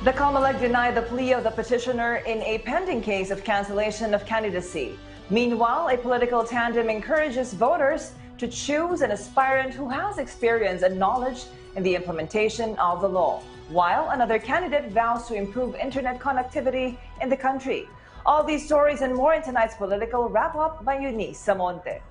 The Comelec denied the plea of the petitioner in a pending case of cancellation of candidacy. Meanwhile, a political tandem encourages voters to choose an aspirant who has experience and knowledge in the implementation of the law, while another candidate vows to improve internet connectivity in the country. All these stories and more in tonight's political wrap-up by Eunice Samonte.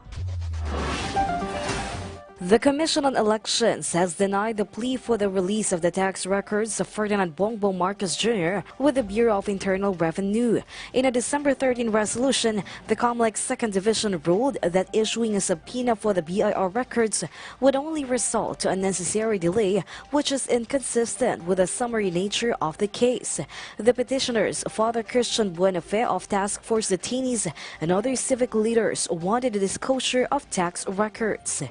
The Commission on Elections has denied the plea for the release of the tax records of Ferdinand Bongbong Marcos Jr. with the Bureau of Internal Revenue. In a December 13 resolution, the Comelec 2nd Division ruled that issuing a subpoena for the BIR records would only result to unnecessary delay, which is inconsistent with the summary nature of the case. The petitioners, Father Christian Buenafe of Task Force detainees, and other civic leaders wanted the disclosure of tax records.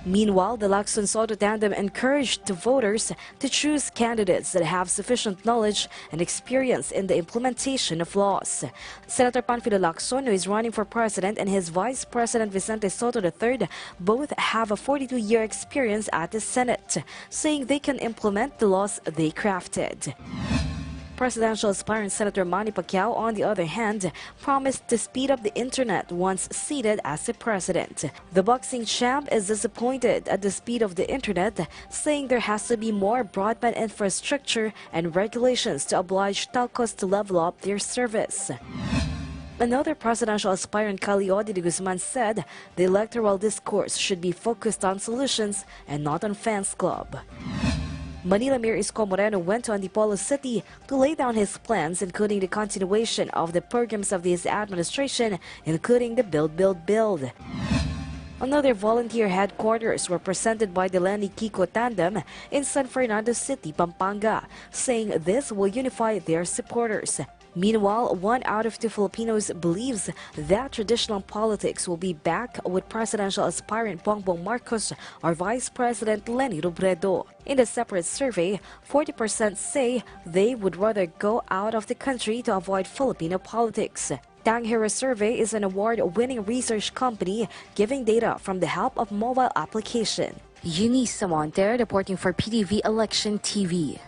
Meanwhile, the Lacson-Sotto tandem encouraged the voters to choose candidates that have sufficient knowledge and experience in the implementation of laws. Senator Panfilo Lacson, who is running for president, and his vice president Vicente Sotto III both have a 42-year experience at the Senate, saying they can implement the laws they crafted. Presidential aspirant Senator Manny Pacquiao, on the other hand, promised to speed up the internet once seated as the president. The boxing champ is disappointed at the speed of the internet, saying there has to be more broadband infrastructure and regulations to oblige telcos to level up their service. Another presidential aspirant, Leody De Guzam, said the electoral discourse should be focused on solutions and not on fans club. Manila Mayor Isko Moreno went to Antipolo City to lay down his plans, including the continuation of the programs of his administration, including the Build. Another volunteer headquarters were presented by the Leni-Kiko tandem in San Fernando City, Pampanga, saying this will unify their supporters. Meanwhile, 1 out of 2 Filipinos believes that traditional politics will be back with presidential aspirant Bongbong Marcos or Vice President Leni Robredo. In a separate survey, 40% say they would rather go out of the country to avoid Filipino politics. Tanghero Survey is an award-winning research company giving data from the help of mobile application. Eunice Samonte reporting for PTV Election TV.